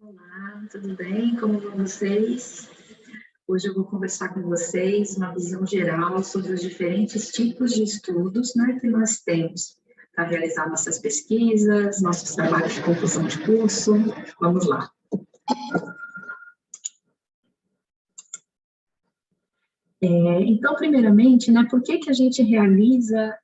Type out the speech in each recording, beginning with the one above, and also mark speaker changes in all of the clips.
Speaker 1: Olá, tudo bem? Como vão vocês? Hoje eu vou conversar com vocês uma visão geral sobre os diferentes tipos de estudos, né, que nós temos para realizar nossas pesquisas, nossos trabalhos de conclusão de curso. Vamos lá. Então, primeiramente, né, por que a gente realiza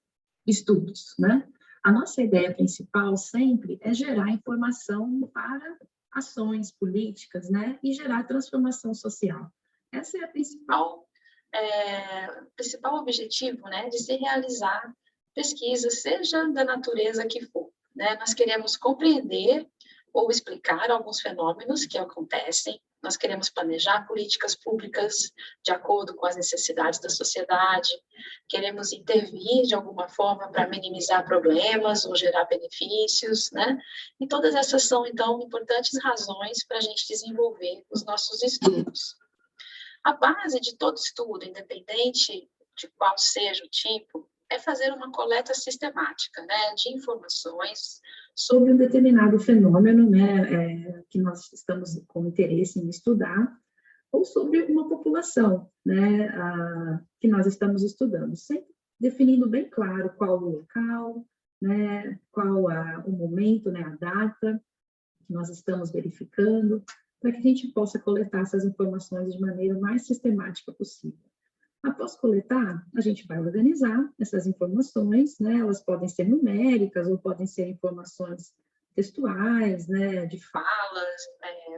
Speaker 1: estudos, né? A nossa ideia principal sempre é gerar informação para ações políticas, né, e gerar transformação social. Essa é a principal objetivo, né, de se realizar pesquisa, seja da natureza que for, né? Nós queremos compreender ou explicar alguns fenômenos que acontecem. Nós queremos planejar políticas públicas de acordo com as necessidades da sociedade, queremos intervir de alguma forma para minimizar problemas ou gerar benefícios, né? E todas essas são, então, importantes razões para a gente desenvolver os nossos estudos. A base de todo estudo, independente de qual seja o tipo, é fazer uma coleta sistemática, né, de informações sobre um determinado fenômeno, né, que nós estamos com interesse em estudar, ou sobre uma população, né, que nós estamos estudando, sempre definindo bem claro qual o local, né, qual o momento, né, a data que nós estamos verificando, para que a gente possa coletar essas informações de maneira mais sistemática possível. Após coletar, a gente vai organizar essas informações, né? Elas podem ser numéricas ou podem ser informações textuais, né? De falas,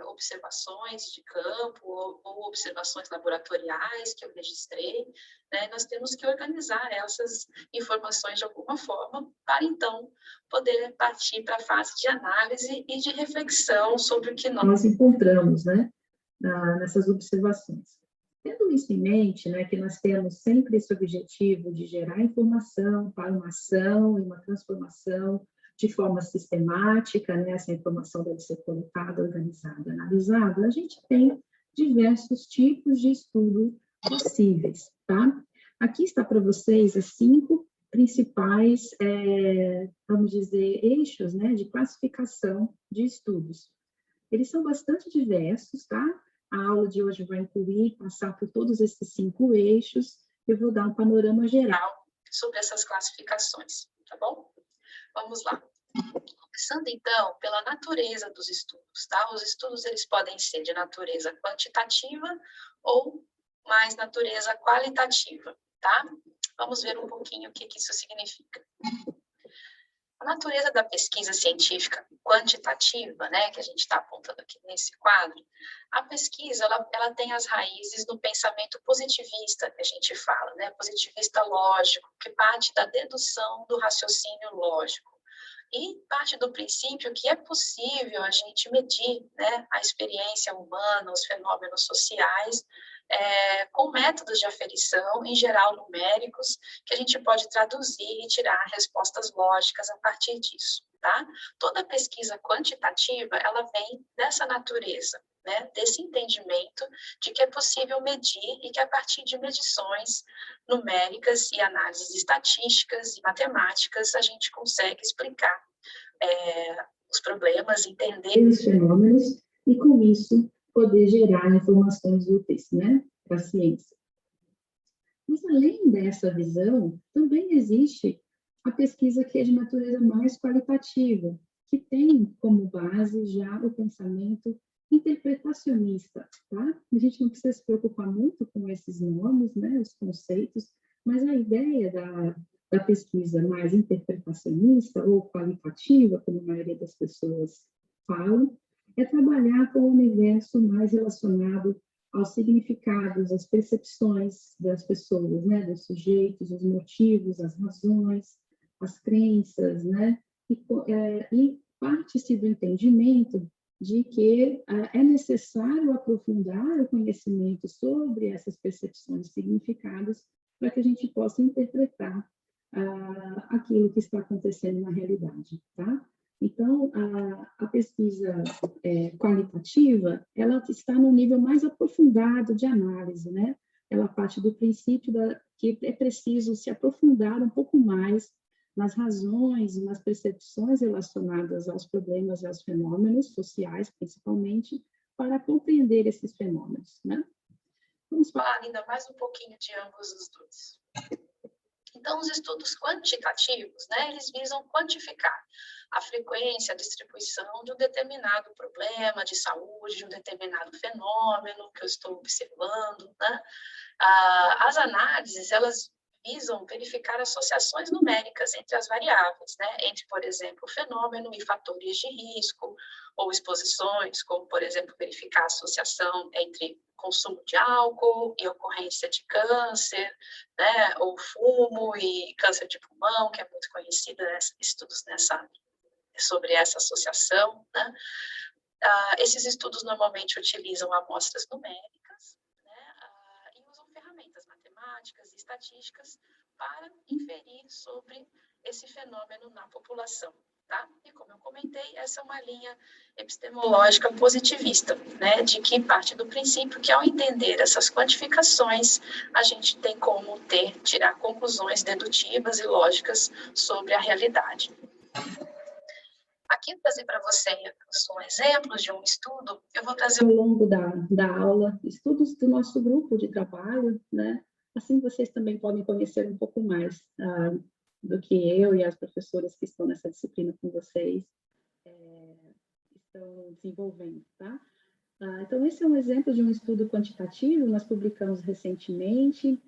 Speaker 1: observações de campo ou observações laboratoriais que eu registrei, né? Nós temos que organizar essas informações de alguma forma para, então, poder partir para a fase de análise e de reflexão sobre o que nós encontramos, né? Nessas observações. Tendo isso em mente, né, que nós temos sempre esse objetivo de gerar informação para uma ação e uma transformação de forma sistemática, né, essa informação deve ser coletada, organizada, analisada, a gente tem diversos tipos de estudo possíveis, tá? Aqui está para vocês as 5 principais, vamos dizer, eixos, né, de classificação de estudos. Eles são bastante diversos, tá? A aula de hoje vai incluir, passar por todos esses 5 eixos. Eu vou dar um panorama geral sobre essas classificações, tá bom? Vamos lá. Começando, então, pela natureza dos estudos, tá? Os estudos, eles podem ser de natureza quantitativa ou mais natureza qualitativa, tá? Vamos ver um pouquinho o que isso significa. A natureza da pesquisa científica quantitativa, né, que a gente está apontando aqui nesse quadro, a pesquisa ela tem as raízes no pensamento positivista, que a gente fala, né, positivista lógico, que parte da dedução do raciocínio lógico. E parte do princípio que é possível a gente medir, né, a experiência humana, os fenômenos sociais, com métodos de aferição, em geral numéricos, que a gente pode traduzir e tirar respostas lógicas a partir disso, tá? Toda pesquisa quantitativa, ela vem dessa natureza, né, desse entendimento de que é possível medir e que a partir de medições numéricas e análises estatísticas e matemáticas, a gente consegue explicar os problemas, entender os fenômenos e, com isso, poder gerar informações úteis, né, para a ciência. Mas, além dessa visão, também existe a pesquisa que é de natureza mais qualitativa, que tem como base já o pensamento interpretacionista, tá? A gente não precisa se preocupar muito com esses nomes, né, os conceitos, mas a ideia da pesquisa mais interpretacionista ou qualitativa, como a maioria das pessoas falam, é trabalhar com o universo mais relacionado aos significados, às percepções das pessoas, né, dos sujeitos, os motivos, as razões, as crenças, né, e parte-se do entendimento de que é necessário aprofundar o conhecimento sobre essas percepções e significados para que a gente possa interpretar aquilo que está acontecendo na realidade, tá? Então, a pesquisa qualitativa, ela está no nível mais aprofundado de análise, né? Ela parte do princípio que é preciso se aprofundar um pouco mais
Speaker 2: nas razões, nas percepções relacionadas aos problemas e aos fenômenos sociais, principalmente, para compreender esses fenômenos, né?
Speaker 1: Vamos falar ainda mais um pouquinho de ambos os dois. Então, os estudos quantitativos, né, eles visam quantificar a frequência, a distribuição de um determinado problema de saúde, de um determinado fenômeno que eu estou observando, né? As análises, elas visam verificar associações numéricas entre as variáveis, né? Entre, por exemplo, o fenômeno e fatores de risco, ou exposições, como, por exemplo, verificar a associação entre consumo de álcool e ocorrência de câncer, né? Ou fumo e câncer de pulmão, que é muito conhecido, né? Estudos sobre essa associação, né? Esses estudos normalmente utilizam amostras numéricas, né? E usam ferramentas matemáticas e estatísticas para inferir sobre esse fenômeno na população, tá? E como eu comentei, essa é uma linha epistemológica positivista, né? De que parte do princípio que, ao entender essas quantificações, a gente tem como tirar conclusões dedutivas e lógicas sobre a realidade. Aqui eu trazer para vocês exemplos de um estudo, eu vou trazer
Speaker 2: ao longo da aula, estudos do nosso grupo de trabalho, né? Assim vocês também podem conhecer um pouco mais do que eu e as professoras que estão nessa disciplina com vocês estão desenvolvendo, tá? Então, esse é um exemplo de um estudo quantitativo, nós publicamos recentemente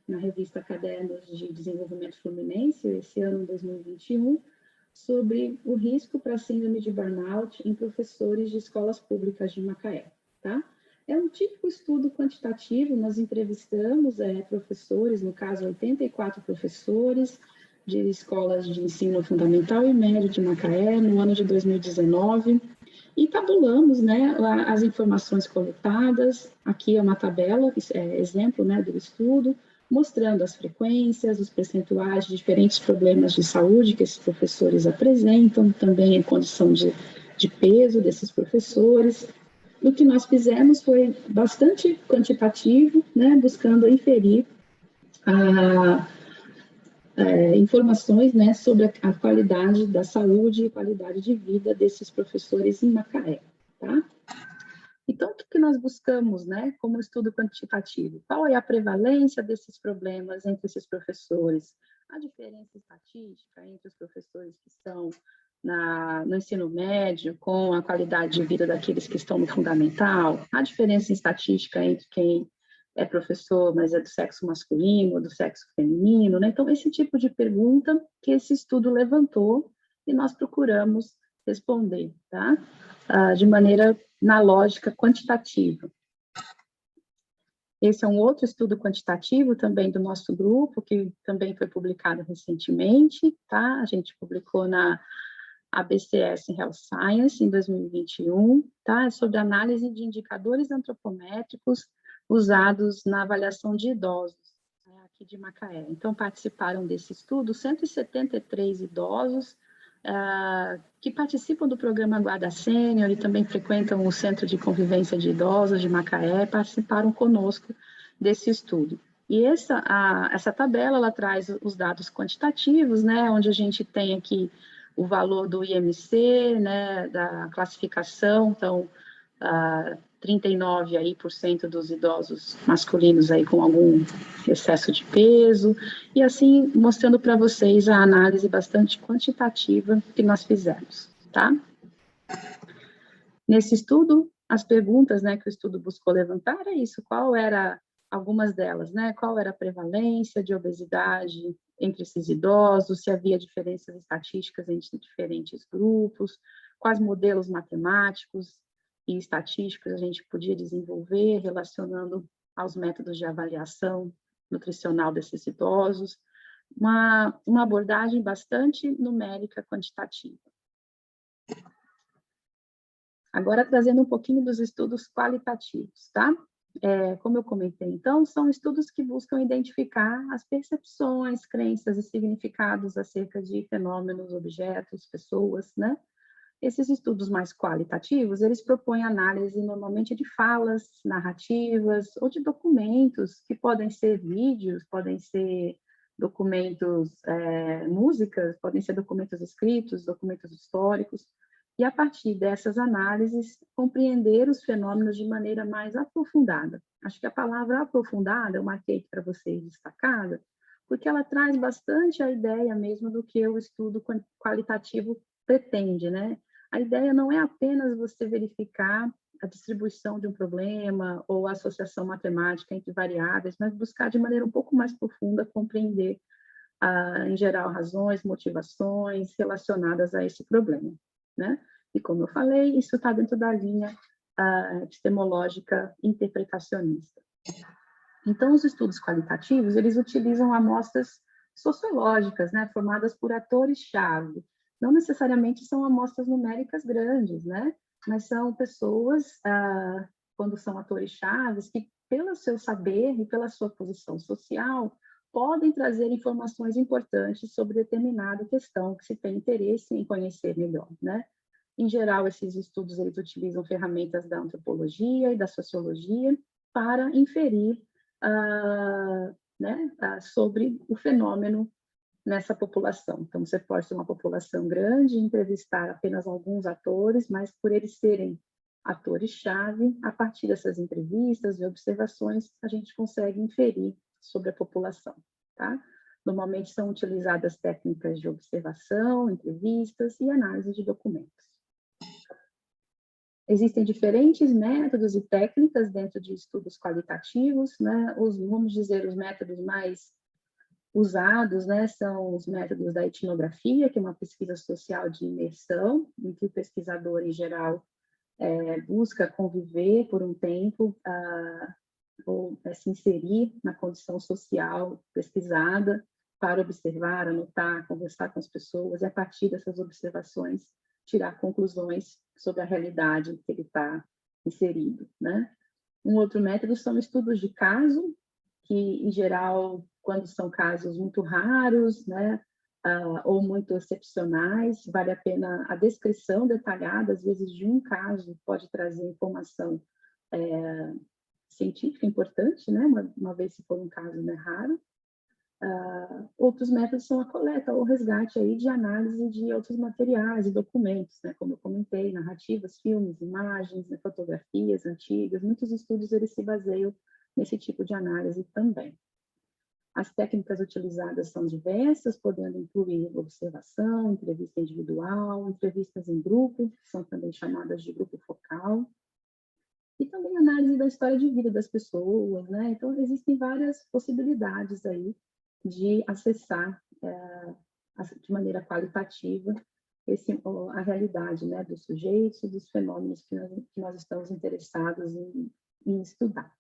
Speaker 2: na revista Cadernos de Desenvolvimento Fluminense, esse ano 2021, sobre o risco para síndrome de burnout em professores de escolas públicas de Macaé, tá? É um típico estudo quantitativo, nós entrevistamos professores, no caso 84 professores de escolas de ensino fundamental e médio de Macaé, no ano de 2019, e tabulamos, né, as informações coletadas. Aqui é uma tabela, exemplo, né, do estudo, mostrando as frequências, os percentuais de diferentes problemas de saúde que esses professores apresentam, também a condição de peso desses professores. O que nós fizemos foi bastante quantitativo, né, buscando inferir informações, né, sobre a qualidade da saúde e qualidade de vida desses professores em Macaé, tá? Então, o que nós buscamos, né, como estudo quantitativo? Qual é a prevalência desses problemas entre esses professores? A diferença estatística entre os professores que estão no ensino médio com a qualidade de vida daqueles que estão no fundamental? A diferença estatística entre quem é professor, mas é do sexo masculino ou do sexo feminino, né? Então, esse tipo de pergunta que esse estudo levantou e nós procuramos responder, tá? De maneira na lógica quantitativa. Esse é um outro estudo quantitativo também do nosso grupo, que também foi publicado recentemente, tá? A gente publicou na ABCS Health Science em 2021, tá? É sobre análise de indicadores antropométricos usados na avaliação de idosos, aqui de Macaé. Então, participaram desse estudo 173 idosos, que participam do programa Guarda Sênior e também frequentam o Centro de Convivência de Idosos de Macaé, participaram conosco desse estudo. E essa tabela, ela traz os dados quantitativos, né, onde a gente tem aqui o valor do IMC, né, da classificação, então, 39% dos idosos masculinos aí com algum excesso de peso, e assim mostrando para vocês a análise bastante quantitativa que nós fizemos, tá? Nesse estudo, as perguntas, né, que o estudo buscou levantar é isso, qual era, algumas delas, né, qual era a prevalência de obesidade entre esses idosos, se havia diferenças estatísticas entre diferentes grupos, quais modelos matemáticos e estatísticos a gente podia desenvolver relacionando aos métodos de avaliação nutricional desses idosos, uma abordagem bastante numérica quantitativa. Agora, trazendo um pouquinho dos estudos qualitativos, tá? Como eu comentei, então, são estudos que buscam identificar as percepções, crenças e significados acerca de fenômenos, objetos, pessoas, né? Esses estudos mais qualitativos, eles propõem análise normalmente de falas, narrativas ou de documentos, que podem ser vídeos, podem ser documentos, músicas, podem ser documentos escritos, documentos históricos, e a partir dessas análises, compreender os fenômenos de maneira mais aprofundada. Acho que a palavra aprofundada, eu marquei para vocês destacada, porque ela traz bastante a ideia mesmo do que o estudo qualitativo pretende, né? A ideia não é apenas você verificar a distribuição de um problema ou a associação matemática entre variáveis, mas buscar de maneira um pouco mais profunda compreender, em geral, razões, motivações relacionadas a esse problema, né? E como eu falei, isso está dentro da linha epistemológica interpretacionista. Então, os estudos qualitativos, eles utilizam amostras sociológicas, né, formadas por atores-chave. Não necessariamente são amostras numéricas grandes, né, mas são pessoas, quando são atores-chave, que, pelo seu saber e pela sua posição social, podem trazer informações importantes sobre determinada questão que se tem interesse em conhecer melhor, né? Em geral, esses estudos eles utilizam ferramentas da antropologia e da sociologia para inferir sobre o fenômeno nessa população. Então, você pode ter uma população grande, entrevistar apenas alguns atores, mas por eles serem atores-chave, a partir dessas entrevistas e observações, a gente consegue inferir sobre a população, tá? Normalmente são utilizadas técnicas de observação, entrevistas e análise de documentos. Existem diferentes métodos e técnicas dentro de estudos qualitativos, né? Vamos dizer, os métodos mais usados, né, são os métodos da etnografia, que é uma pesquisa social de imersão, em que o pesquisador, em geral, busca conviver por um tempo, ou se inserir na condição social pesquisada, para observar, anotar, conversar com as pessoas, e a partir dessas observações, tirar conclusões sobre a realidade que ele está inserido, né? Um outro método são estudos de caso, que, em geral, quando são casos muito raros, né, ou muito excepcionais, vale a pena a descrição detalhada, às vezes, de um caso, pode trazer informação científica importante, né, uma vez se for um caso, né, raro. Outros métodos são a coleta ou resgate aí de análise de outros materiais e documentos, né, como eu comentei, narrativas, filmes, imagens, né, fotografias antigas. Muitos estudos eles se baseiam nesse tipo de análise também. As técnicas utilizadas são diversas, podendo incluir observação, entrevista individual, entrevistas em grupo, que são também chamadas de grupo focal, e também análise da história de vida das pessoas, né? Então, existem várias possibilidades aí de acessar de maneira qualitativa a realidade, né, dos sujeitos e dos fenômenos que nós estamos interessados em estudar.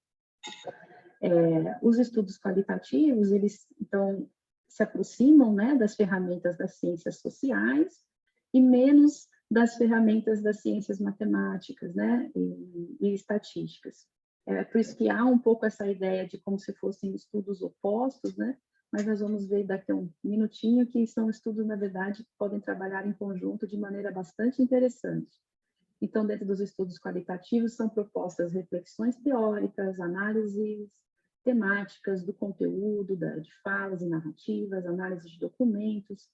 Speaker 2: Os estudos qualitativos, eles, então, se aproximam, né, das ferramentas das ciências sociais e menos das ferramentas das ciências matemáticas, né, e estatísticas. Por isso que há um pouco essa ideia de como se fossem estudos opostos, né, mas nós vamos ver daqui a um minutinho que são estudos, na verdade, que podem trabalhar em conjunto de maneira bastante interessante. Então, dentro dos estudos qualitativos, são propostas reflexões teóricas, análises temáticas do conteúdo, de falas e narrativas, análise de documentos,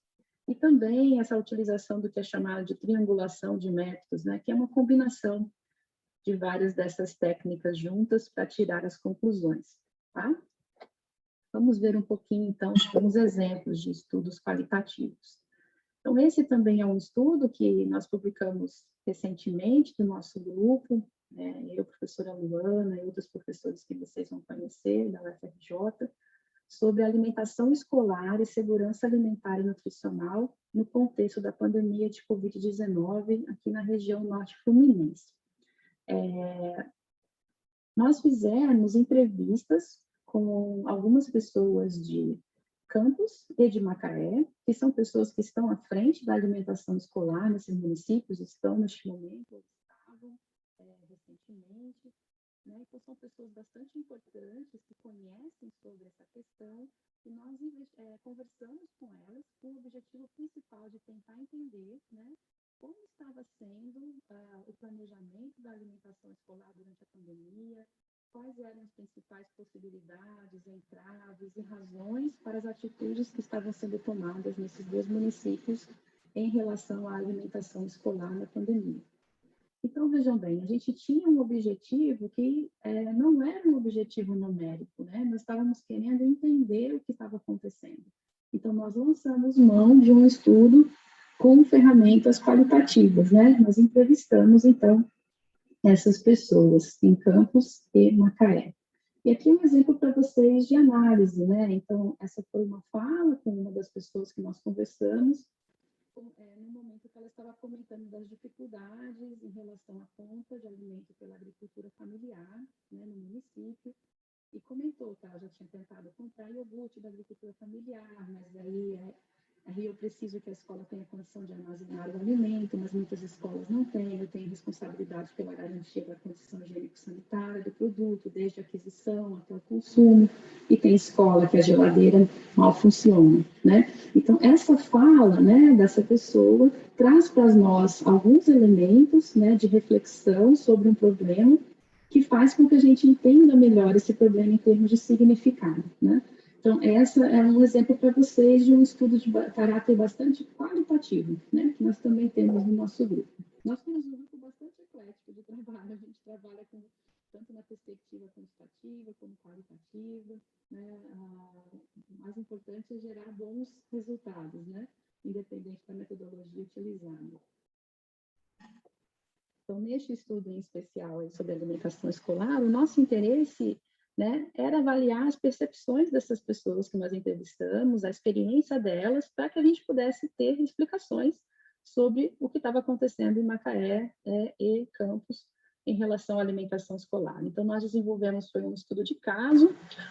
Speaker 2: e também essa utilização do que é chamado de triangulação de métodos, né, que é uma combinação de várias dessas técnicas juntas para tirar as conclusões, tá? Vamos ver um pouquinho, então, alguns exemplos de estudos qualitativos. Então, esse também é um estudo que nós publicamos recentemente do nosso grupo, né, eu, professora Luana, e outros professores que vocês vão conhecer, da UFRJ, sobre alimentação escolar e segurança alimentar e nutricional no contexto da pandemia de Covid-19 aqui na região norte fluminense. Nós fizemos entrevistas com algumas pessoas de Campos e de Macaé, que são pessoas que estão à frente da alimentação escolar nesses municípios, estão neste momento, ou estavam recentemente, né? Então, são pessoas bastante importantes que conhecem sobre essa questão e nós conversamos com elas com o objetivo principal de tentar entender, né, como estava sendo o planejamento da alimentação escolar durante a pandemia, quais eram as principais possibilidades, entraves e razões para as atitudes que estavam sendo tomadas nesses dois municípios em relação à alimentação escolar na pandemia. Então, vejam bem, a gente tinha um objetivo que não era um objetivo numérico, né? Nós estávamos querendo entender o que estava acontecendo. Então, nós lançamos mão de um estudo com ferramentas qualitativas, né? Nós entrevistamos, então, essas pessoas em Campos e Macaé. E aqui um exemplo para vocês de análise, né? Então, essa foi uma fala com uma das pessoas que nós conversamos, no momento que ela estava comentando das dificuldades em relação à compra de alimento pela agricultura familiar, né, no município, e comentou que ela já tinha tentado comprar iogurte da agricultura familiar, mas aí eu preciso que a escola tenha condição de armazenar o alimento, mas muitas escolas não têm, eu tenho responsabilidade pela garantia da condição higiênico-sanitária do produto, desde a aquisição até o consumo, e tem escola que a geladeira mal funciona, né? Então, essa fala, né, dessa pessoa traz para nós alguns elementos, né, de reflexão sobre um problema que faz com que a gente entenda melhor esse problema em termos de significado, né? Então, essa é um exemplo para vocês de um estudo de caráter bastante qualitativo, né, que nós também temos no nosso grupo. Nós temos um grupo bastante eclético de trabalho, a gente trabalha tanto na perspectiva quantitativa como qualitativa, né, o mais importante é gerar bons resultados, né, independente da metodologia utilizada. Então, neste estudo em especial sobre alimentação escolar, o nosso interesse, né, era avaliar as percepções dessas pessoas que nós entrevistamos, a experiência delas, para que a gente pudesse ter explicações sobre o que estava acontecendo em Macaé e Campos em relação à alimentação escolar. Então, nós desenvolvemos um estudo de caso,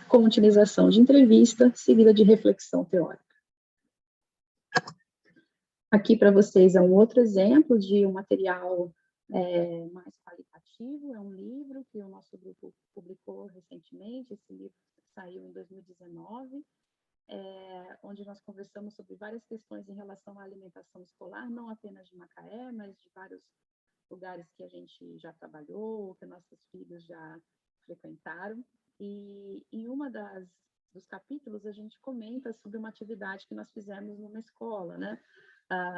Speaker 2: com utilização de entrevista, seguida de reflexão teórica. Aqui para vocês é um outro exemplo de um material mais qualitativo, é um livro que o nosso grupo publicou recentemente, esse livro saiu em 2019, onde nós conversamos sobre várias questões em relação à alimentação escolar, não apenas de Macaé, mas de vários lugares que a gente já trabalhou, que nossos filhos já frequentaram, e em uma dos capítulos a gente comenta sobre uma atividade que nós fizemos numa escola, né?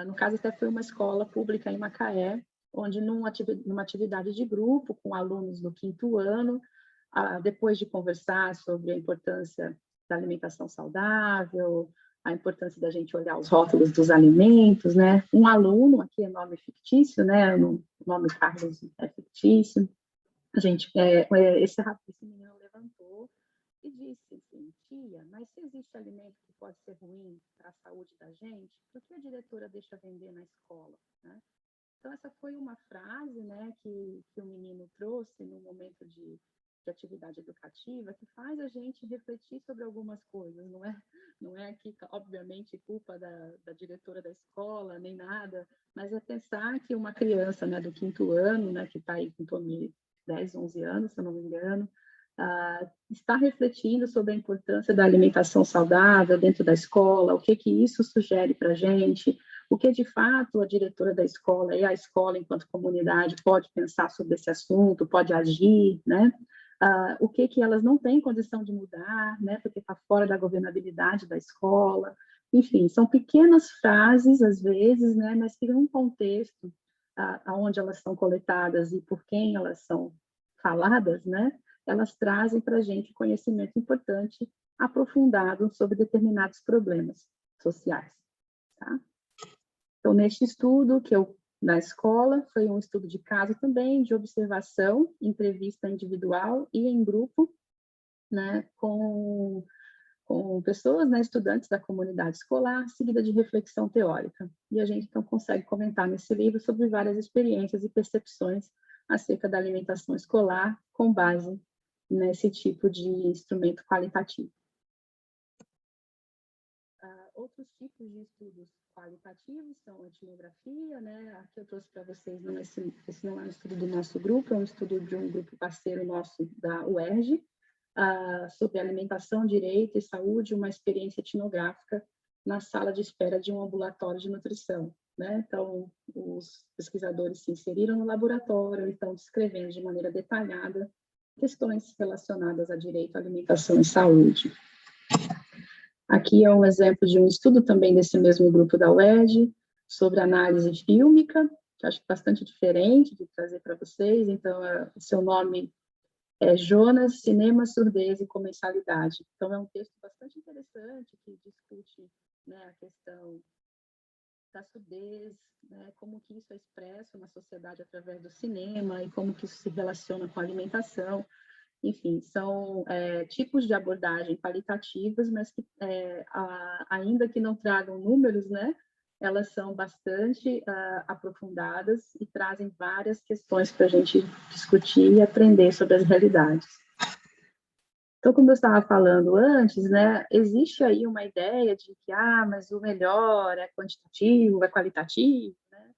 Speaker 2: No caso, até foi uma escola pública em Macaé, onde numa atividade de grupo com alunos do 5º ano, depois de conversar sobre a importância da alimentação saudável, a importância da gente olhar os rótulos dos alimentos, né? Um aluno, aqui é nome fictício, né? O nome Carlos é fictício. A gente, esse menino levantou e disse assim: tia, mas se existe alimento que pode ser ruim para a saúde da gente, por que a diretora deixa vender na escola, né? Então, essa foi uma frase, né, que o menino trouxe no momento de atividade educativa, que faz a gente refletir sobre algumas coisas, não é aqui, obviamente, culpa da diretora da escola, nem nada, mas é pensar que uma criança, né, do 5º ano, né, que está aí com torno de 10, 11 anos, se eu não me engano, está refletindo sobre a importância da alimentação saudável dentro da escola, o que isso sugere para a gente, o que, de fato, a diretora da escola e a escola, enquanto comunidade, pode pensar sobre esse assunto, pode agir, né? O que elas não têm condição de mudar, né? Porque está fora da governabilidade da escola. Enfim, são pequenas frases, às vezes, né? Mas que num contexto onde elas são coletadas e por quem elas são faladas, né? Elas trazem para a gente conhecimento importante, aprofundado sobre determinados problemas sociais, tá? Então, neste estudo que eu na escola, foi um estudo de caso também, de observação, entrevista individual e em grupo, né, com pessoas, né, estudantes da comunidade escolar, seguida de reflexão teórica. E a gente, então, consegue comentar nesse livro sobre várias experiências e percepções acerca da alimentação escolar, com base nesse tipo de instrumento qualitativo. Outros tipos de estudos qualitativos são a etnografia, né? Aqui eu trouxe para vocês, esse não é um estudo do nosso grupo, é um estudo de um grupo parceiro nosso da UERJ, sobre alimentação, direito e saúde, uma experiência etnográfica na sala de espera de um ambulatório de nutrição, né? Então, os pesquisadores se inseriram no laboratório e estão descrevendo de maneira detalhada questões relacionadas a direito à alimentação e saúde. Aqui é um exemplo de um estudo também desse mesmo grupo da UERJ, sobre análise fílmica, que acho que é bastante diferente de trazer para vocês. Então, o seu nome é Jonas, Cinema, Surdez e Comensalidade. Então, é um texto bastante interessante que discute, né, a questão da surdez, né, como que isso é expresso na sociedade através do cinema e como que isso se relaciona com a alimentação. Enfim, são tipos de abordagem qualitativas, mas que, ainda que não tragam números, né, elas são bastante aprofundadas e trazem várias questões para a gente discutir e aprender sobre as realidades. Então, como eu estava falando antes, né, existe aí uma ideia de que, mas o melhor é quantitativo, é qualitativo, né?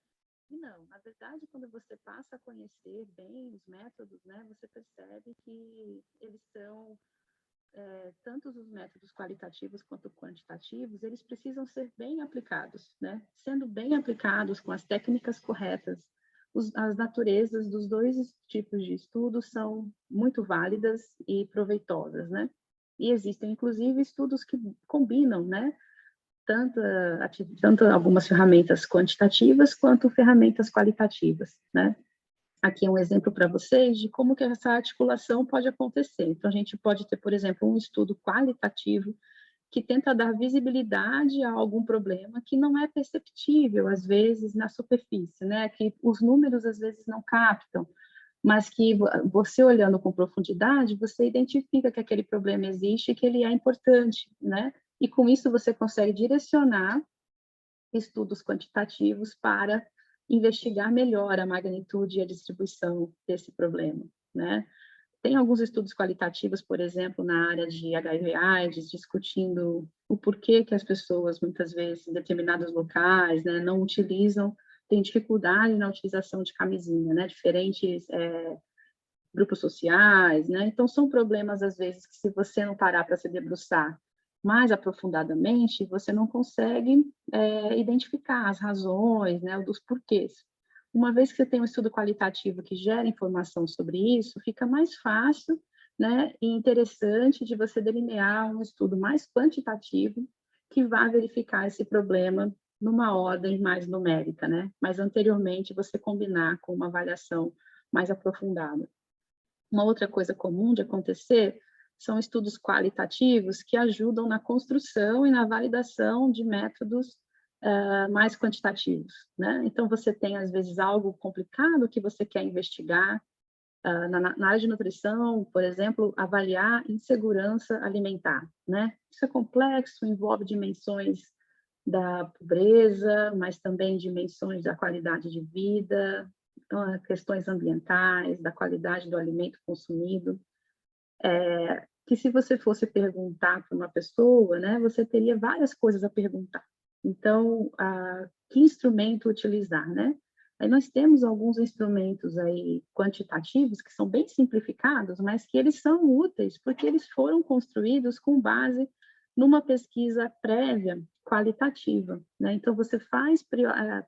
Speaker 2: E não, na verdade, quando você passa a conhecer bem os métodos, né, você percebe que eles são, tanto os métodos qualitativos quanto quantitativos, eles precisam ser bem aplicados, né? Sendo bem aplicados com as técnicas corretas, as naturezas dos dois tipos de estudos são muito válidas e proveitosas, né? E existem, inclusive, estudos que combinam, né? Tanto algumas ferramentas quantitativas quanto ferramentas qualitativas, né? Aqui é um exemplo para vocês de como que essa articulação pode acontecer. Então, a gente pode ter, por exemplo, um estudo qualitativo que tenta dar visibilidade a algum problema que não é perceptível, às vezes, na superfície, né? Que os números, às vezes, não captam, mas que você, olhando com profundidade, você identifica que aquele problema existe e que ele é importante, né? E, com isso, você consegue direcionar estudos quantitativos para investigar melhor a magnitude e a distribuição desse problema, né? Tem alguns estudos qualitativos, por exemplo, na área de HIV/AIDS, discutindo o porquê que as pessoas, muitas vezes, em determinados locais, né, não utilizam, têm dificuldade na utilização de camisinha, né, diferentes grupos sociais, né, então são problemas, às vezes, que se você não parar para se debruçar mais aprofundadamente, você não consegue identificar as razões, né, dos porquês. Uma vez que você tem um estudo qualitativo que gera informação sobre isso, fica mais fácil, né, e interessante de você delinear um estudo mais quantitativo que vá verificar esse problema numa ordem mais numérica, né? Mas anteriormente você combinar com uma avaliação mais aprofundada. Uma outra coisa comum de acontecer são estudos qualitativos que ajudam na construção e na validação de métodos mais quantitativos, né? Então, você tem, às vezes, algo complicado que você quer investigar. Na área de nutrição, por exemplo, avaliar insegurança alimentar, né? Isso é complexo, envolve dimensões da pobreza, mas também dimensões da qualidade de vida, questões ambientais, da qualidade do alimento consumido, que se você fosse perguntar para uma pessoa, né, você teria várias coisas a perguntar. Então, que instrumento utilizar, né? Aí nós temos alguns instrumentos aí quantitativos que são bem simplificados, mas que eles são úteis porque eles foram construídos com base numa pesquisa prévia qualitativa, né? Então, você faz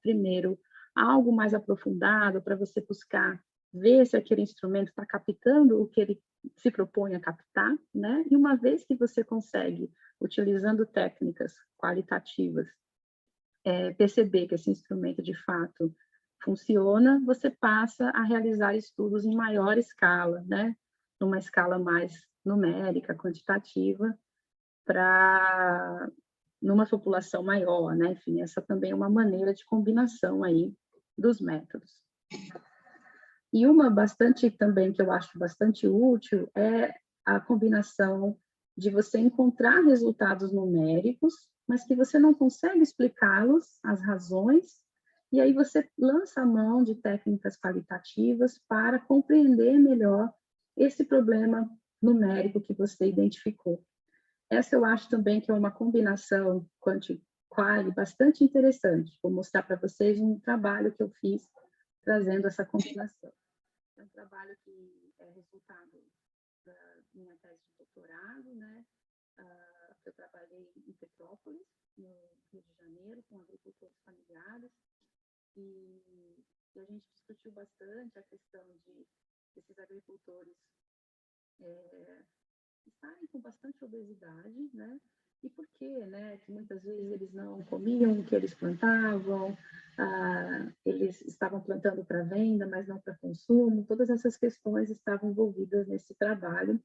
Speaker 2: primeiro algo mais aprofundado para você buscar ver se aquele instrumento está captando o que ele se propõe a captar, né? E uma vez que você consegue, utilizando técnicas qualitativas, perceber que esse instrumento de fato funciona, você passa a realizar estudos em maior escala, né? Numa escala mais numérica, quantitativa, para numa população maior, né? Enfim, essa também é uma maneira de combinação aí dos métodos. E uma bastante também que eu acho bastante útil é a combinação de você encontrar resultados numéricos, mas que você não consegue explicá-los, as razões, e aí você lança a mão de técnicas qualitativas para compreender melhor esse problema numérico que você identificou. Essa eu acho também que é uma combinação quanti-quali bastante interessante. Vou mostrar para vocês um trabalho que eu fiz trazendo essa combinação. É um trabalho que é resultado da minha tese de doutorado, né? Eu trabalhei em Petrópolis, no Rio de Janeiro, com agricultores familiares, e a gente discutiu bastante a questão de esses agricultores estarem com bastante obesidade, né? E por quê, né? Que muitas vezes eles não comiam o que eles plantavam, eles estavam plantando para venda, mas não para consumo. Todas essas questões estavam envolvidas nesse trabalho.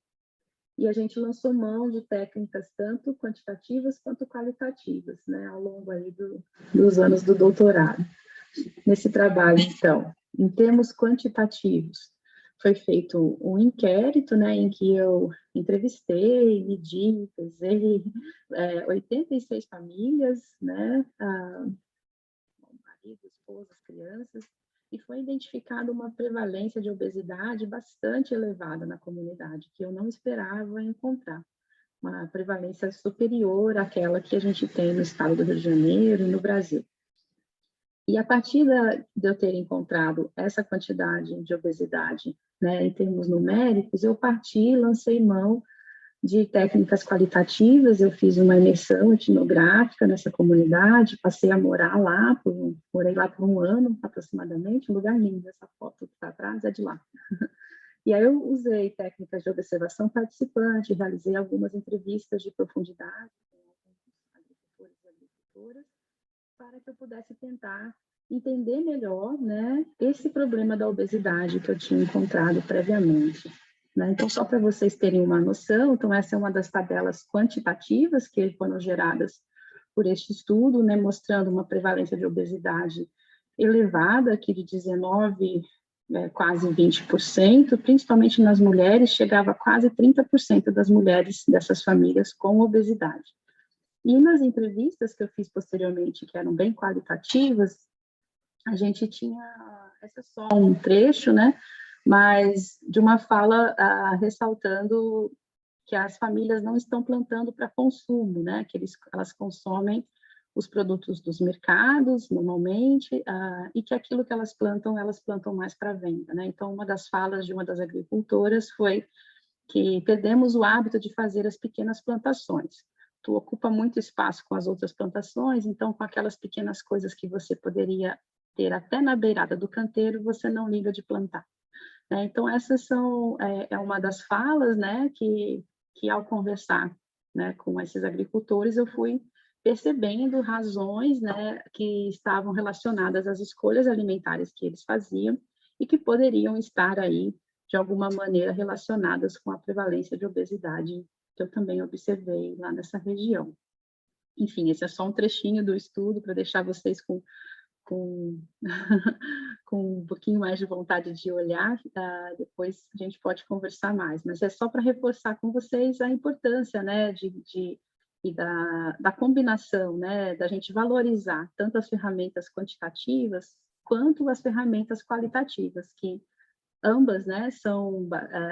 Speaker 2: E a gente lançou mão de técnicas tanto quantitativas quanto qualitativas, né? Ao longo aí dos anos do doutorado. Nesse trabalho, então, em termos quantitativos, foi feito um inquérito, né, em que eu entrevistei, medi, pesei 86 famílias, né, marido, esposas, crianças, e foi identificada uma prevalência de obesidade bastante elevada na comunidade, que eu não esperava encontrar. Uma prevalência superior àquela que a gente tem no estado do Rio de Janeiro e no Brasil. E a partir de eu ter encontrado essa quantidade de obesidade, né, em termos numéricos, eu lancei mão de técnicas qualitativas, eu fiz uma imersão etnográfica nessa comunidade, passei a morar lá, morei lá por um ano aproximadamente, um lugar lindo, essa foto que está atrás é de lá. E aí eu usei técnicas de observação participante, realizei algumas entrevistas de profundidade com alguns agricultores e agricultoras, para que eu pudesse tentar entender melhor, né, esse problema da obesidade que eu tinha encontrado previamente. Né? Então, só para vocês terem uma noção, então essa é uma das tabelas quantitativas que foram geradas por este estudo, né, mostrando uma prevalência de obesidade elevada, aqui de 19%, quase 20%, principalmente nas mulheres, chegava a quase 30% das mulheres dessas famílias com obesidade. E nas entrevistas que eu fiz posteriormente, que eram bem qualitativas, a gente tinha, esse é só um trecho, né, mas de uma fala ressaltando que as famílias não estão plantando para consumo, né, que elas consomem os produtos dos mercados, normalmente, e que aquilo que elas plantam mais para venda, né. Então, uma das falas de uma das agricultoras foi que perdemos o hábito de fazer as pequenas plantações. Tu ocupa muito espaço com as outras plantações, então com aquelas pequenas coisas que você poderia ter até na beirada do canteiro, você não liga de plantar. Né? Então essas são uma das falas, né, que ao conversar, né, com esses agricultores eu fui percebendo razões, né, que estavam relacionadas às escolhas alimentares que eles faziam e que poderiam estar aí de alguma maneira relacionadas com a prevalência de obesidade que eu também observei lá nessa região. Enfim, esse é só um trechinho do estudo para deixar vocês com um pouquinho mais de vontade de olhar, depois a gente pode conversar mais, mas é só para reforçar com vocês a importância, né, e da combinação, né, da gente valorizar tanto as ferramentas quantitativas quanto as ferramentas qualitativas, que ambas, né,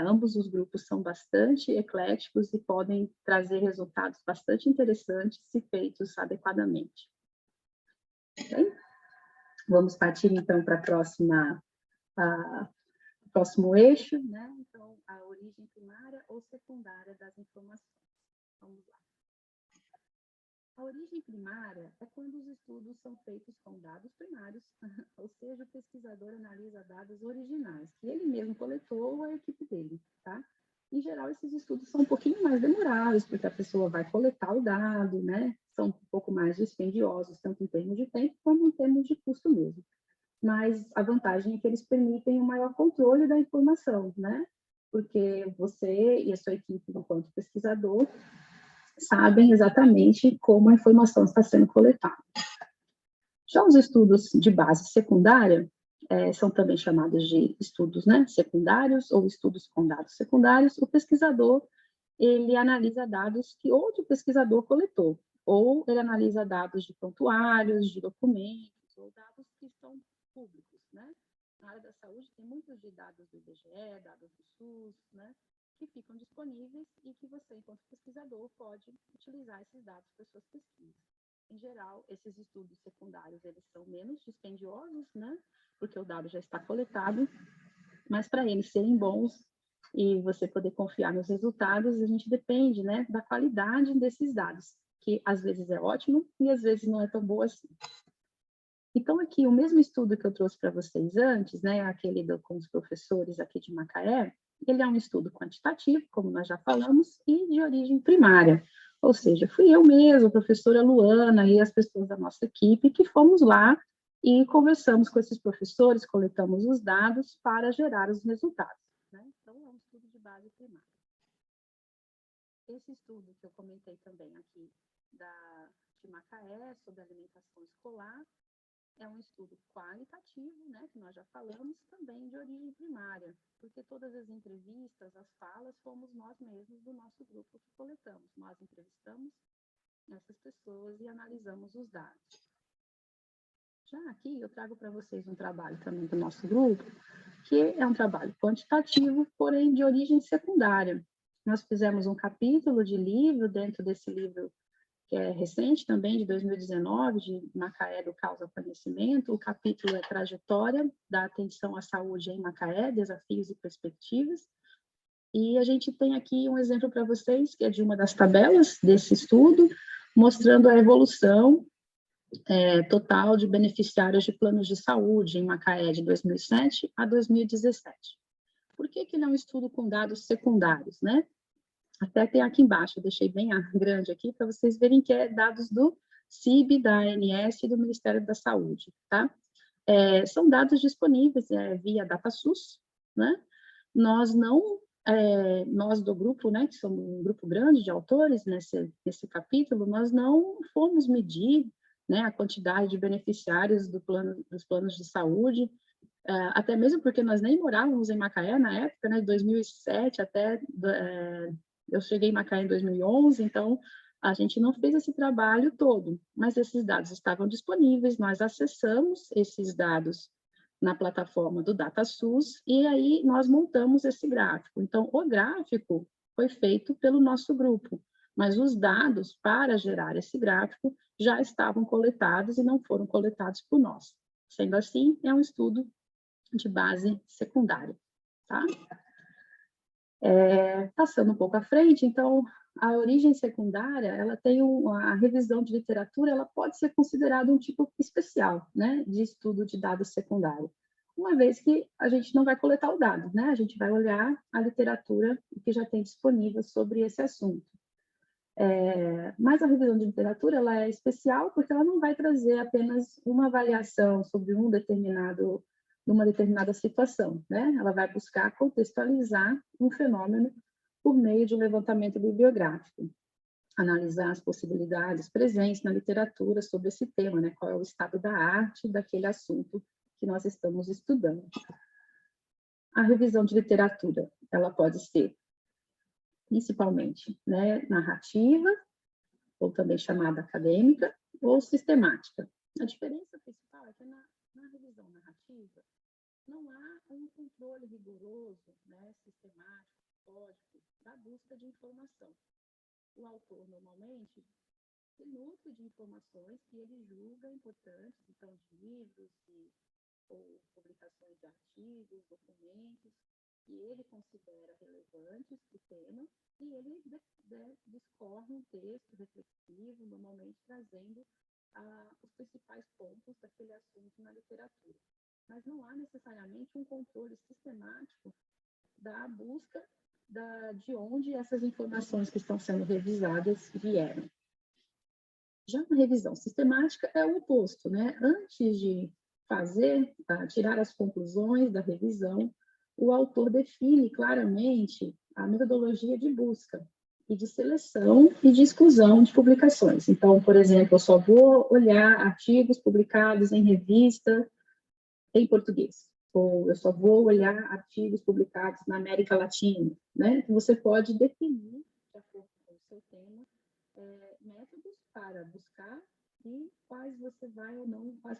Speaker 2: ambos os grupos são bastante ecléticos e podem trazer resultados bastante interessantes se feitos adequadamente. Okay? Vamos partir, então, para o próximo eixo, né? Então, a origem primária ou secundária das informações. Vamos lá. A origem primária é quando os estudos são feitos com dados primários, ou seja, o pesquisador analisa dados originais, que ele mesmo coletou ou a equipe dele, tá? Em geral, esses estudos são um pouquinho mais demorados, porque a pessoa vai coletar o dado, né? São um pouco mais dispendiosos, tanto em termos de tempo como em termos de custo mesmo. Mas a vantagem é que eles permitem um maior controle da informação, né? Porque você e a sua equipe, enquanto pesquisador, sabem exatamente como a informação está sendo coletada. Já os estudos de base secundária são também chamados de estudos, né, secundários ou estudos com dados secundários. O pesquisador, ele analisa dados que outro pesquisador coletou, ou ele analisa dados de prontuários, de documentos, ou dados que são públicos, né? Na área da saúde tem muitos de dados do IBGE, dados do SUS, né, que ficam disponíveis e que você, enquanto pesquisador, pode utilizar esses dados para suas pesquisas. Em geral, esses estudos secundários, eles são menos dispendiosos, né, porque o dado já está coletado, mas para eles serem bons e você poder confiar nos resultados, a gente depende, né, da qualidade desses dados, que às vezes é ótimo e às vezes não é tão boa assim. Então, aqui, o mesmo estudo que eu trouxe para vocês antes, né, aquele com os professores aqui de Macaé, Ele é um estudo quantitativo, como nós já falamos, e de origem primária. Ou seja, fui eu mesma, a professora Luana e as pessoas da nossa equipe que fomos lá e conversamos com esses professores, coletamos os dados para gerar os resultados, né? Então, é um estudo de base primária. Esse estudo que eu comentei também aqui de Macaé, sobre alimentação escolar, é um estudo qualitativo, né, que nós já falamos, também de origem primária, porque todas as entrevistas, as falas, fomos nós mesmos do nosso grupo que coletamos. Nós entrevistamos essas pessoas e analisamos os dados. Já aqui eu trago para vocês um trabalho também do nosso grupo, que é um trabalho quantitativo, porém de origem secundária. Nós fizemos um capítulo de livro, dentro desse livro que é recente também, de 2019, de Macaé do Caos ao Conhecimento. O capítulo é Trajetória da Atenção à Saúde em Macaé, Desafios e Perspectivas. E a gente tem aqui um exemplo para vocês, que é de uma das tabelas desse estudo, mostrando a evolução total de beneficiários de planos de saúde em Macaé de 2007 a 2017. Por que ele é um estudo com dados secundários, né? Até tem aqui embaixo, eu deixei bem grande aqui, para vocês verem que é dados do CIB, da ANS e do Ministério da Saúde, tá? São dados disponíveis via DataSUS, né? Nós do grupo, né, que somos um grupo grande de autores nesse capítulo, nós não fomos medir, né, a quantidade de beneficiários dos planos de saúde, até mesmo porque nós nem morávamos em Macaé na época, né, de 2007 até... eu cheguei em Macaé em 2011, então a gente não fez esse trabalho todo, mas esses dados estavam disponíveis, nós acessamos esses dados na plataforma do DataSUS, e aí nós montamos esse gráfico. Então, o gráfico foi feito pelo nosso grupo, mas os dados para gerar esse gráfico já estavam coletados e não foram coletados por nós. Sendo assim, é um estudo de base secundária, tá? Passando um pouco à frente, então, a origem secundária, ela tem a revisão de literatura, ela pode ser considerada um tipo especial, né, de estudo de dados secundário, uma vez que a gente não vai coletar o dado, né, a gente vai olhar a literatura que já tem disponível sobre esse assunto. Mas a revisão de literatura, ela é especial porque ela não vai trazer apenas uma avaliação sobre numa determinada situação, né? Ela vai buscar contextualizar um fenômeno por meio de um levantamento bibliográfico, analisar as possibilidades presentes na literatura sobre esse tema, né? Qual é o estado da arte daquele assunto que nós estamos estudando. A revisão de literatura, ela pode ser principalmente, né, narrativa, ou também chamada acadêmica, ou sistemática. A diferença principal é que na revisão narrativa não há um controle rigoroso, né, sistemático, lógico, da busca de informação. O autor, normalmente, se nutre de informações que ele julga importantes, então, de livros ou publicações de artigos, documentos, que ele considera relevantes para o tema, e ele discorre um texto reflexivo, normalmente trazendo os principais pontos daquele assunto na literatura. Mas não há necessariamente um controle sistemático da busca de onde essas informações que estão sendo revisadas vieram. Já na revisão sistemática é o oposto, né? Antes de tirar as conclusões da revisão, o autor define claramente a metodologia de busca e de seleção e de exclusão de publicações. Então, por exemplo, eu só vou olhar artigos publicados em revista em português, ou eu só vou olhar artigos publicados na América Latina, né? Você pode definir, de acordo com o seu tema, métodos para buscar e quais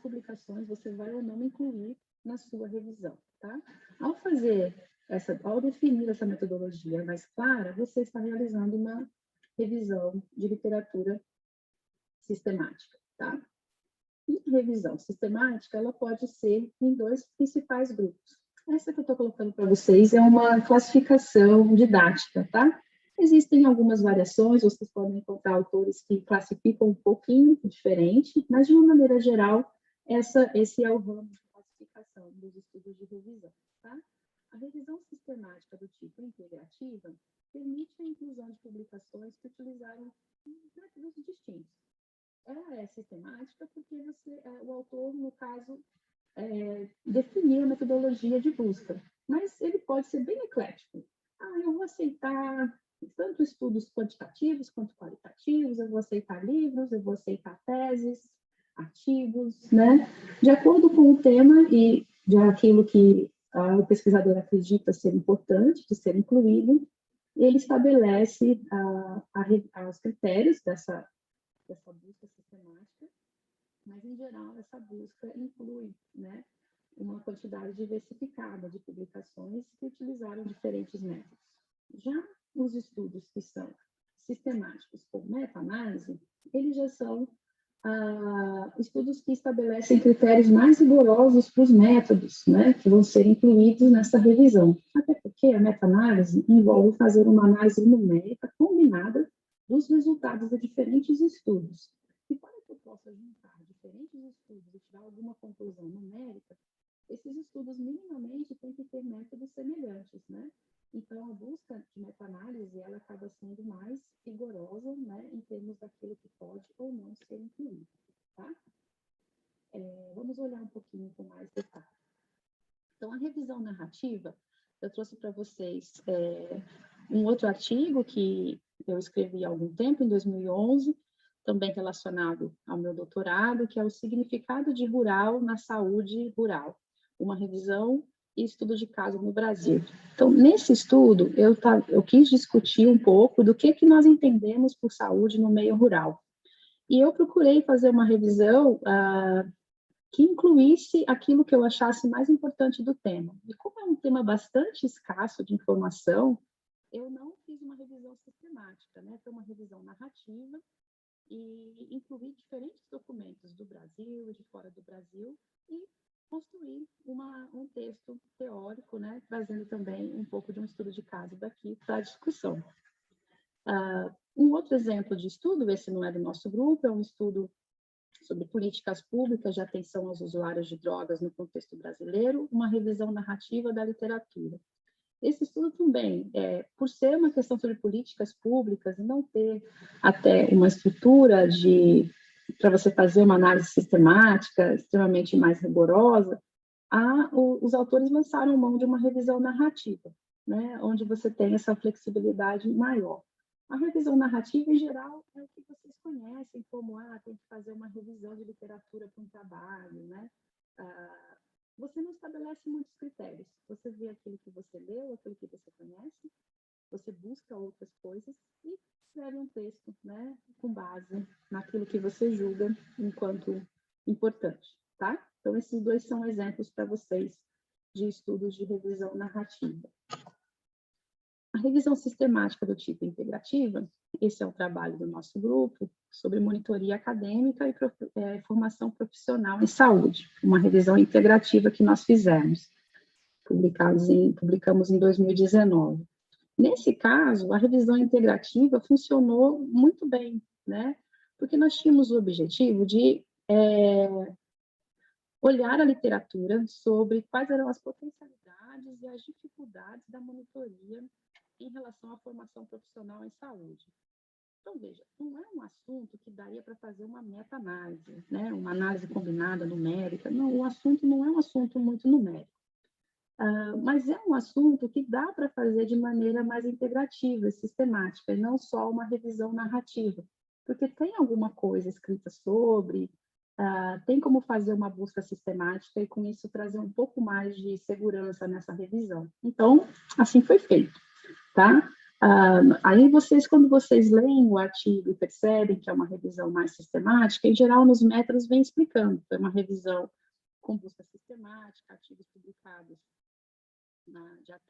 Speaker 2: publicações você vai ou não incluir na sua revisão, tá? Ao definir essa metodologia mais clara, você está realizando uma revisão de literatura sistemática, tá? E revisão sistemática, ela pode ser em dois principais grupos. Essa que eu estou colocando para vocês é uma classificação didática, tá? Existem algumas variações, vocês podem encontrar autores que classificam um pouquinho diferente, mas, de uma maneira geral, esse é o ramo de classificação dos estudos de revisão, tá? A revisão sistemática do tipo integrativa permite a inclusão de publicações que utilizaram métodos distintos. Ela é sistemática porque o autor, no caso, definiu a metodologia de busca, mas ele pode ser bem eclético. Eu vou aceitar tanto estudos quantitativos quanto qualitativos, eu vou aceitar livros, eu vou aceitar teses, artigos, né? De acordo com o tema e de aquilo que o pesquisador acredita ser importante, de ser incluído, ele estabelece os critérios dessa busca sistemática, mas, em geral, essa busca inclui, né, uma quantidade diversificada de publicações que utilizaram diferentes métodos. Já os estudos que são sistemáticos com meta-análise, eles já são estudos que estabelecem critérios mais rigorosos para os métodos, né, que vão ser incluídos nessa revisão. Até porque a meta-análise envolve fazer uma análise numérica combinada dos resultados de diferentes estudos. E para que eu possa juntar diferentes estudos e tirar alguma conclusão numérica, esses estudos minimamente têm que ter métodos semelhantes, né? Então, a busca de meta-análise, ela acaba sendo mais rigorosa, né, em termos daquilo que pode ou não ser incluído, tá? Vamos olhar um pouquinho com mais detalhe. Então, a revisão narrativa, eu trouxe para vocês um outro artigo que eu escrevi há algum tempo, em 2011, também relacionado ao meu doutorado, que é o significado de rural na saúde rural, uma revisão e estudo de caso no Brasil. Então, nesse estudo, eu quis discutir um pouco do que nós entendemos por saúde no meio rural. E eu procurei fazer uma revisão que incluísse aquilo que eu achasse mais importante do tema. E como é um tema bastante escasso de informação, eu não fiz uma revisão sistemática, né? Foi uma revisão narrativa e incluí diferentes documentos do Brasil e de fora do Brasil e construir um texto teórico, né, trazendo também um pouco de um estudo de caso daqui para a discussão. Um outro exemplo de estudo, esse não é do nosso grupo, é um estudo sobre políticas públicas de atenção aos usuários de drogas no contexto brasileiro, uma revisão narrativa da literatura. Esse estudo também, por ser uma questão sobre políticas públicas e não ter até uma estrutura para você fazer uma análise sistemática, extremamente mais rigorosa, os autores lançaram mão de uma revisão narrativa, né, onde você tem essa flexibilidade maior. A revisão narrativa, em geral, é o que vocês conhecem como, tem que fazer uma revisão de literatura para um trabalho, né? Você não estabelece muitos critérios. Você vê aquilo que você leu, aquilo que você conhece, você busca outras coisas e escreve um texto, né, com base naquilo que você julga enquanto importante, tá? Então, esses dois são exemplos para vocês de estudos de revisão narrativa. A revisão sistemática do tipo integrativa, esse é o trabalho do nosso grupo, sobre monitoria acadêmica e formação profissional em saúde, uma revisão integrativa que nós fizemos, publicamos em 2019. Nesse caso, a revisão integrativa funcionou muito bem, né? Porque nós tínhamos o objetivo de olhar a literatura sobre quais eram as potencialidades e as dificuldades da monitoria em relação à formação profissional em saúde. Então, veja, não é um assunto que daria para fazer uma meta-análise, né? Uma análise combinada numérica. Não, o assunto não é um assunto muito numérico. Mas é um assunto que dá para fazer de maneira mais integrativa, sistemática, e não só uma revisão narrativa, porque tem alguma coisa escrita sobre, tem como fazer uma busca sistemática e, com isso, trazer um pouco mais de segurança nessa revisão. Então, assim foi feito, tá? Aí quando vocês leem o artigo e percebem que é uma revisão mais sistemática, em geral, nos métodos vem explicando, foi uma revisão com busca sistemática, artigos publicados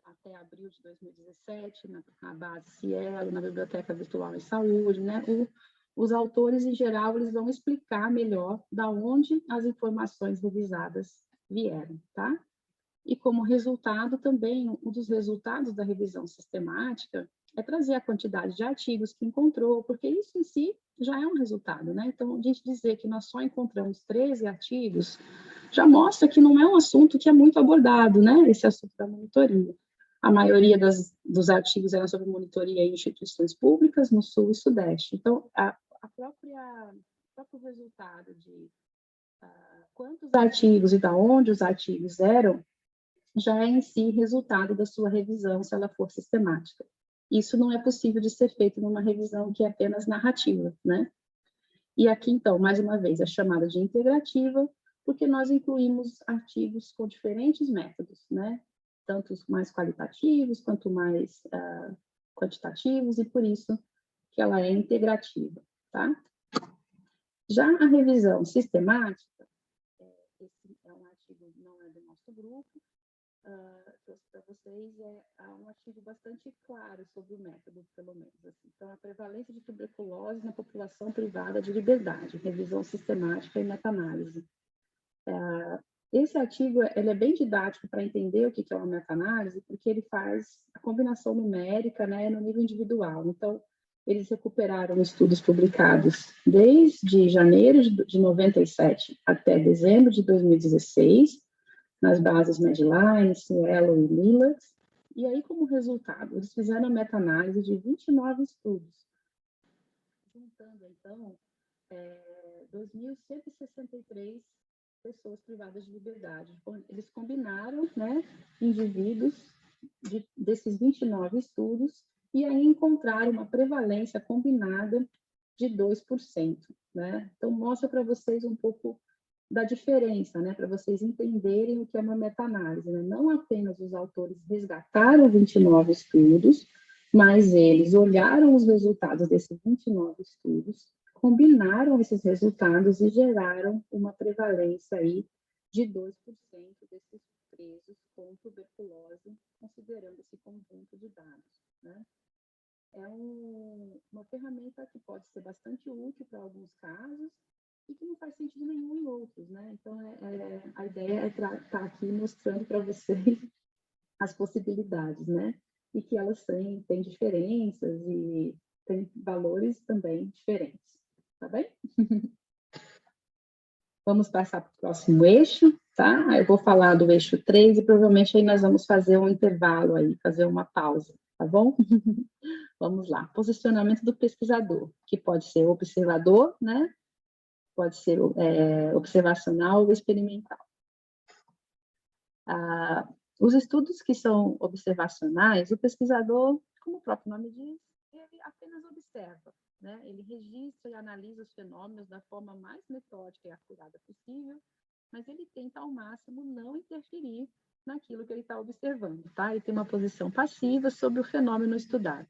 Speaker 2: até abril de 2017, na base Cielo, na Biblioteca Virtual em Saúde, né? Os autores, em geral, eles vão explicar melhor da onde as informações revisadas vieram, tá? E como resultado também, um dos resultados da revisão sistemática é trazer a quantidade de artigos que encontrou, porque isso em si já é um resultado, né? Então, a gente dizer que nós só encontramos 13 artigos já mostra que não é um assunto que é muito abordado, né, esse assunto da monitoria. A maioria dos artigos eram sobre monitoria em instituições públicas no Sul e Sudeste. Então, o próprio resultado de quantos artigos e de onde os artigos eram, já é em si resultado da sua revisão, se ela for sistemática. Isso não é possível de ser feito numa revisão que é apenas narrativa, né? E aqui, então, mais uma vez, é chamada de integrativa, porque nós incluímos artigos com diferentes métodos, né? Tanto os mais qualitativos, quanto mais quantitativos, e por isso que ela é integrativa, tá? Já a revisão sistemática, esse é um artigo, não é do nosso grupo, trouxe para vocês, é um artigo bastante claro sobre o método, pelo menos. Assim. Então, a prevalência de tuberculose na população privada de liberdade, revisão sistemática e meta-análise. Esse artigo ele é bem didático para entender o que é uma meta-análise, porque ele faz a combinação numérica, né, no nível individual. Então, eles recuperaram estudos publicados desde janeiro de 97 até dezembro de 2016, nas bases Medline, Cielo e Lilacs, e aí, como resultado, eles fizeram a meta-análise de 29 estudos, juntando, então, 2.163 pessoas privadas de liberdade. Eles combinaram, né, indivíduos desses 29 estudos e aí encontraram uma prevalência combinada de 2%, né? Então, mostra para vocês um pouco da diferença, né, para vocês entenderem o que é uma meta-análise, né? Não apenas os autores resgataram 29 estudos, mas eles olharam os resultados desses 29 estudos, combinaram esses resultados e geraram uma prevalência aí de 2% desses presos com tuberculose, considerando esse conjunto de dados, né? É uma ferramenta que pode ser bastante útil para alguns casos, e que não faz sentido nenhum em outros, né? Então, a ideia é estar aqui mostrando para vocês as possibilidades, né? E que elas têm diferenças e têm valores também diferentes, tá bem? Vamos passar para o próximo eixo, tá? Eu vou falar do eixo 3 e provavelmente aí nós vamos fazer um intervalo aí, fazer uma pausa, tá bom? Vamos lá. Posicionamento do pesquisador, que pode ser observador, né? Pode ser observacional ou experimental. Os estudos que são observacionais, o pesquisador, como o próprio nome diz, ele apenas observa, né? Ele registra e analisa os fenômenos da forma mais metódica e acurada possível, mas ele tenta ao máximo não interferir naquilo que ele está observando, tá? Ele tem uma posição passiva sobre o fenômeno estudado.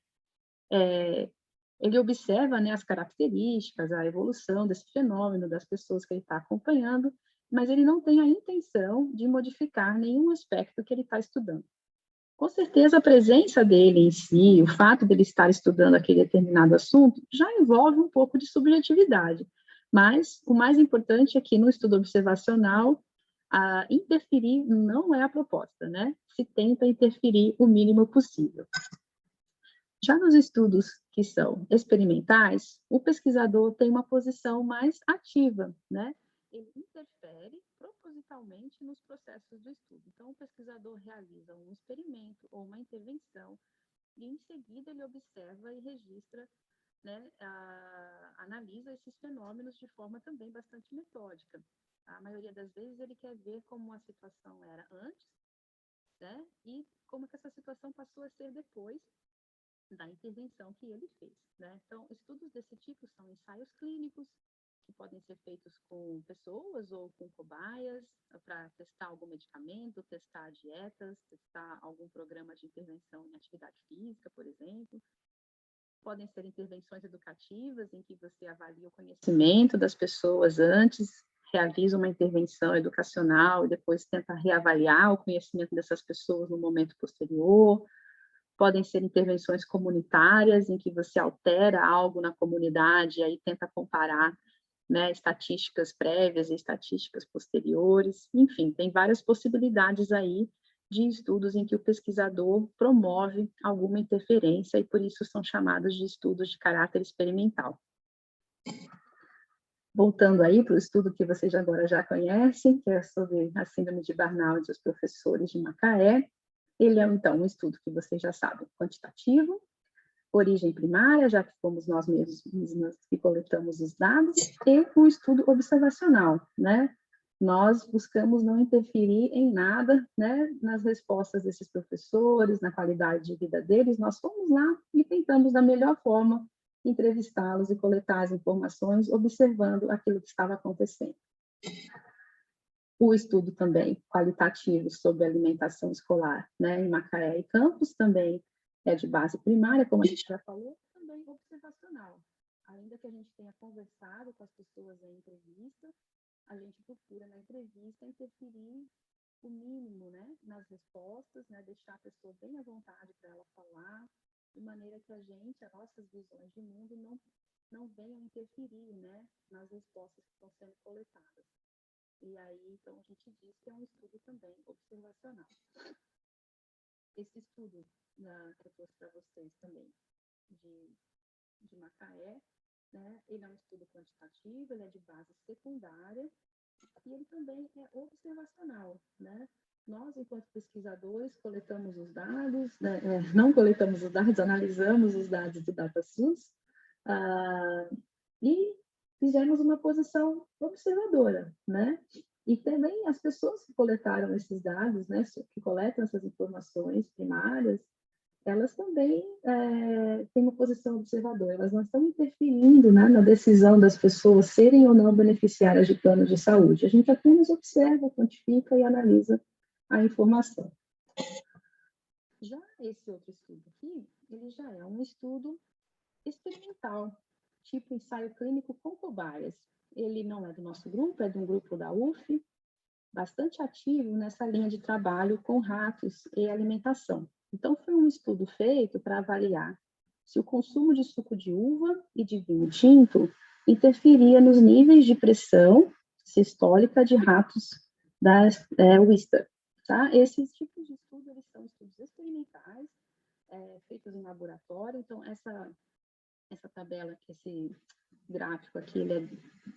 Speaker 2: Ele observa, né, as características, a evolução desse fenômeno, das pessoas que ele está acompanhando, mas ele não tem a intenção de modificar nenhum aspecto que ele está estudando. Com certeza, a presença dele em si, o fato dele estar estudando aquele determinado assunto, já envolve um pouco de subjetividade, mas o mais importante é que no estudo observacional, interferir não é a proposta, né? Se tenta interferir o mínimo possível. Já nos estudos que são experimentais, o pesquisador tem uma posição mais ativa, né? Ele interfere propositalmente nos processos do estudo. Então, o pesquisador realiza um experimento ou uma intervenção e, em seguida, ele observa e registra, né, analisa esses fenômenos de forma também bastante metódica. A maioria das vezes, ele quer ver como a situação era antes, né, e como que essa situação passou a ser depois da intervenção que ele fez, né? Então, estudos desse tipo são ensaios clínicos, que podem ser feitos com pessoas ou com cobaias, para testar algum medicamento, testar dietas, testar algum programa de intervenção em atividade física, por exemplo. Podem ser intervenções educativas, em que você avalia o conhecimento das pessoas antes, realiza uma intervenção educacional e depois tenta reavaliar o conhecimento dessas pessoas no momento posterior. Podem ser intervenções comunitárias, em que você altera algo na comunidade e aí tenta comparar, né, estatísticas prévias e estatísticas posteriores. Enfim, tem várias possibilidades aí de estudos em que o pesquisador promove alguma interferência e por isso são chamados de estudos de caráter experimental. Voltando aí para o estudo que vocês agora já conhecem, que é sobre a síndrome de Burnout dos professores de Macaé. Ele é, então, um estudo que vocês já sabem, quantitativo, origem primária, já que fomos nós mesmos que coletamos os dados, e um estudo observacional, né? Nós buscamos não interferir em nada, né, nas respostas desses professores, na qualidade de vida deles, nós fomos lá e tentamos da melhor forma entrevistá-los e coletar as informações, observando aquilo que estava acontecendo. O estudo também qualitativo sobre alimentação escolar, né, em Macaé e Campos, também é de base primária, como a gente já falou, também observacional. Ainda que a gente tenha conversado com as pessoas em entrevista, a gente procura na entrevista interferir o mínimo, né, nas respostas, né, deixar a pessoa bem à vontade para ela falar, de maneira que a gente, as nossas visões de mundo não venham interferir, né, nas respostas que estão sendo coletadas. E aí, então, a gente diz que é um estudo também observacional. Esse estudo que eu trouxe para vocês também, de Macaé, né, ele é um estudo quantitativo, ele é de base secundária, e ele também é observacional, né? Nós, enquanto pesquisadores, coletamos os dados, né? Não coletamos os dados, analisamos os dados do DataSUS, e fizemos uma posição observadora, né? E também as pessoas que coletaram esses dados, né, que coletam essas informações primárias, elas também têm uma posição observadora, elas não estão interferindo, né, na decisão das pessoas serem ou não beneficiárias de planos de saúde. A gente apenas observa, quantifica e analisa a informação. Já esse outro estudo aqui, ele já é um estudo experimental, tipo ensaio clínico com cobaias. Ele não é do nosso grupo, é de um grupo da UF, bastante ativo nessa linha de trabalho com ratos e alimentação. Então, foi um estudo feito para avaliar se o consumo de suco de uva e de vinho tinto interferia nos níveis de pressão sistólica de ratos da Wistar. Tá? Esses tipos de estudos, eles são estudos experimentais, feitos em laboratório. Então, essa tabela, esse gráfico aqui, ele é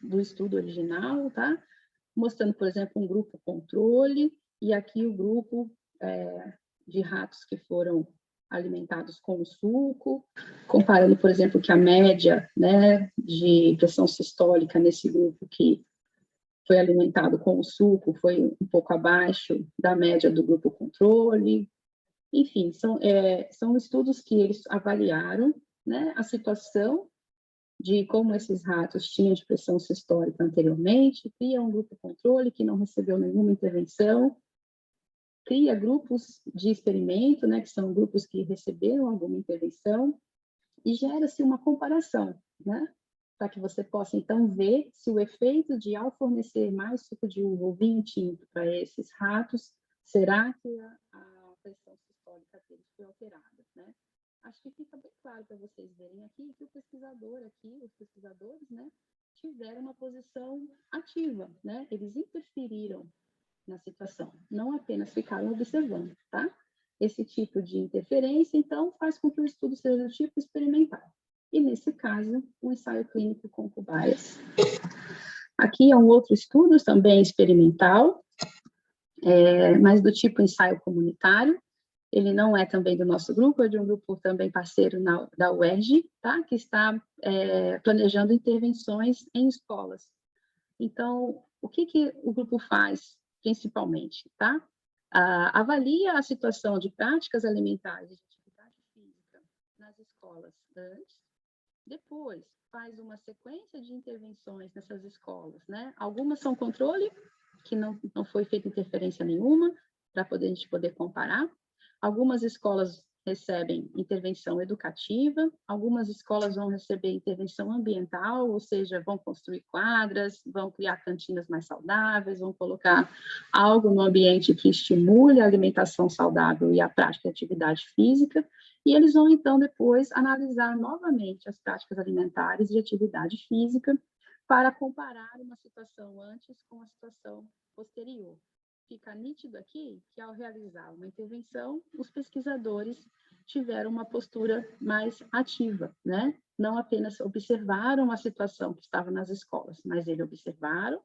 Speaker 2: do estudo original, tá? Mostrando, por exemplo, um grupo controle, e aqui o grupo de ratos que foram alimentados com o suco, comparando, por exemplo, que a média, né, de pressão sistólica nesse grupo que foi alimentado com o suco foi um pouco abaixo da média do grupo controle. Enfim, são estudos que eles avaliaram, né, a situação de como esses ratos tinham de pressão sistólica anteriormente, cria um grupo controle que não recebeu nenhuma intervenção, cria grupos de experimento, né, que são grupos que receberam alguma intervenção, e gera-se uma comparação, né, para que você possa, então, ver se o efeito de, ao fornecer mais suco de uva ou vinho tinto para esses ratos, será que a pressão sistólica deles foi alterada, né? Acho que fica bem claro para vocês verem aqui que os pesquisadores, né, tiveram uma posição ativa, né? Eles interferiram na situação, não apenas ficaram observando, tá? Esse tipo de interferência, então, faz com que o estudo seja do tipo experimental. E, nesse caso, um ensaio clínico com cobaias. Aqui é um outro estudo, também experimental, mas do tipo ensaio comunitário. Ele não é também do nosso grupo, é de um grupo também parceiro da UERJ, tá? Que está planejando intervenções em escolas. Então, o que o grupo faz, principalmente, tá? Avalia a situação de práticas alimentares e de atividade física nas escolas antes, depois faz uma sequência de intervenções nessas escolas, né? Algumas são controle, que não foi feita interferência nenhuma, para a gente poder comparar. Algumas escolas recebem intervenção educativa, algumas escolas vão receber intervenção ambiental, ou seja, vão construir quadras, vão criar cantinas mais saudáveis, vão colocar algo no ambiente que estimule a alimentação saudável e a prática de atividade física, e eles vão, então, depois analisar novamente as práticas alimentares e atividade física para comparar uma situação antes com a situação posterior. Fica nítido aqui que, ao realizar uma intervenção, os pesquisadores tiveram uma postura mais ativa, né? não apenas observaram a situação que estava nas escolas, mas eles observaram,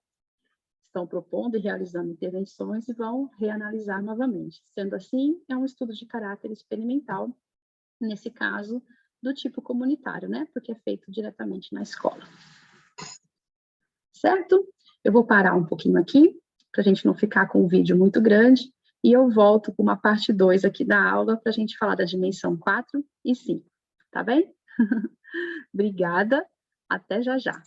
Speaker 2: estão propondo e realizando intervenções e vão reanalisar novamente. Sendo assim, é um estudo de caráter experimental, nesse caso, do tipo comunitário, né? Porque é feito diretamente na escola. Certo? Eu vou parar um pouquinho aqui, para a gente não ficar com um vídeo muito grande, e eu volto com uma parte 2 aqui da aula, para a gente falar da dimensão 4 e 5. Tá bem? Obrigada, até já já.